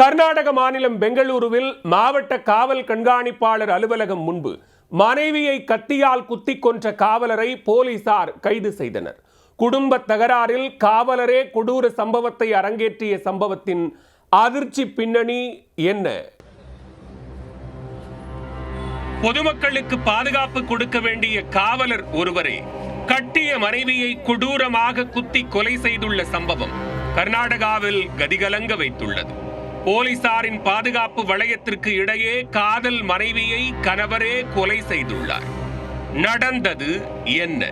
கர்நாடக மாநிலம் பெங்களூருவில் மாவட்ட காவல் கண்காணிப்பாளர் அலுவலகம் முன்பு மனைவியை கத்தியால் குத்திக் கொன்ற காவலரை போலீசார் கைது செய்தனர். குடும்ப தகராறில் காவலரே கொடூர சம்பவத்தை அரங்கேற்றிய சம்பவத்தின் அதிர்ச்சி பின்னணி என்ன? பொதுமக்களுக்கு பாதுகாப்பு கொடுக்க வேண்டிய காவலர் ஒருவரை கட்டிய மனைவியை கொடூரமாக குத்தி கொலை செய்துள்ள சம்பவம் கர்நாடகாவில் கதிகலங்க வைத்துள்ளது. போலீசாரின் பாதுகாப்பு வளையத்திற்கு இடையே காதல் மனைவியை கணவரே கொலை செய்துள்ளார். நடந்தது என்ன?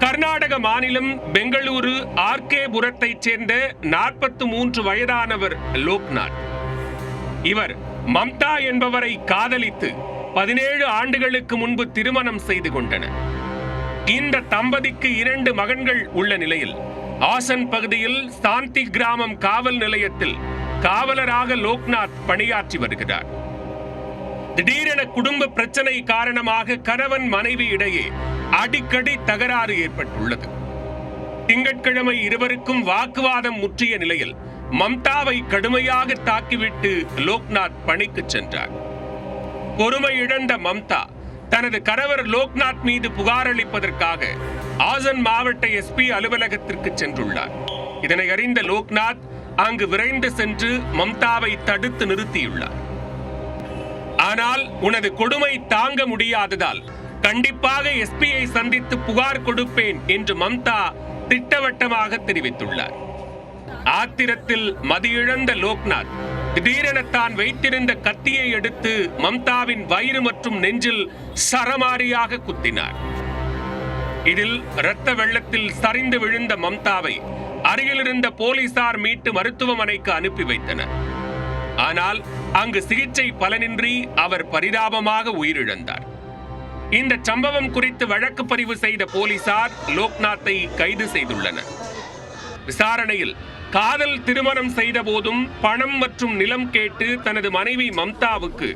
கர்நாடக மாநிலம் பெங்களூரு ஆர்கேபுரத்தைச் சேர்ந்த 43 வயதானவர் லோக்நாத். இவர் மம்தா என்பவரை காதலித்து 17 ஆண்டுகளுக்கு முன்பு திருமணம் செய்து கொண்டனர். இந்த தம்பதிக்கு 2 மகன்கள் உள்ள நிலையில் ஆசன் பகுதியில் சாந்தி கிராமம் காவல் நிலையத்தில் காவலராக லோக்நாத் பணியாற்றி வருகிறார். திடீரென குடும்ப பிரச்சனை காரணமாக கணவன் மனைவி இடையே அடிக்கடி தகராறு ஏற்பட்டுள்ளது. திங்கட்கிழமை இருவருக்கும் வாக்குவாதம் முற்றிய நிலையில் மம்தாவை கடுமையாக தாக்கிவிட்டு லோக்நாத் பணிக்கு சென்றார். பொறுமை இழந்த மம்தா தனது கணவர் லோக்நாத் மீது புகார் அளிப்பதற்காக ஆசன் மாவட்ட எஸ்பி அலுவலகத்திற்கு சென்றுள்ளார். இதனை அறிந்த லோக்நாத் அங்கு விரைந்து சென்று மம்தாவை தடுத்து நிறுத்தியுள்ளார். ஆனால் உனது கொடுமை தாங்க முடியாததால் கண்டிப்பாக எஸ்பியை சந்தித்து புகார் கொடுப்பேன் என்று மம்தா திட்டவட்டமாக தெரிவித்துள்ளார். ஆத்திரத்தில் மதியிழந்த லோக்நாத் திடீரென தான் வைத்திருந்த கத்தியை எடுத்து மம்தாவின் வயிறு மற்றும் நெஞ்சில் சரமாரியாக குத்தினார். இதில் இரத்த வெள்ளத்தில் சரிந்து விழுந்த மம்தாவை அருகிலிருந்த போலீசார் மீட்டு மருத்துவமனைக்கு அனுப்பி வைத்தனர். ஆனால் அங்கு சிகிச்சை பலனின்றி அவர் பரிதாபமாக உயிரிழந்தார். இந்த சம்பவம் குறித்து வழக்கு பதிவு செய்த போலீசார் லோக்நாத்தை கைது செய்துள்ளனர். விசாரணையில் காதல் திருமணம் செய்த போதும் பணம் மற்றும் நிலம் கேட்டு தனது மனைவி மம்தாவுக்கு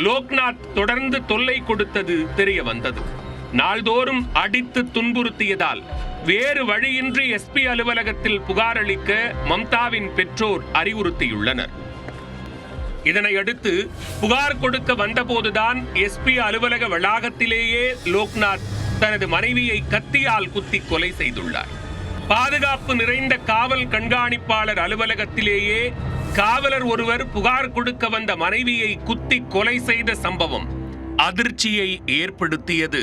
லோக்நாத் தொடர்ந்து தொல்லை கொடுத்தது தெரிய வந்தது. நாள்தோறும் அடித்து துன்புறுத்தியதால் வேறு வழியின்றி எஸ்பி அலுவலகத்தில் புகார் அளிக்க மம்தாவின் பெற்றோர் அறிவுறுத்தியுள்ளனர். இதனையடுத்து புகார் கொடுக்க வந்தபோதுதான் எஸ்பி அலுவலக வளாகத்திலேயே லோக்நாத் தனது மனைவியை கத்தியால் குத்தி கொலை செய்துள்ளார். பாதுகாப்பு நிறைந்த காவல் கண்காணிப்பாளர் அலுவலகத்திலேயே காவலர் ஒருவர் புகார் கொடுக்க வந்த மனைவியை குத்தி கொலை செய்த சம்பவம் அதிர்ச்சியை ஏற்படுத்தியது.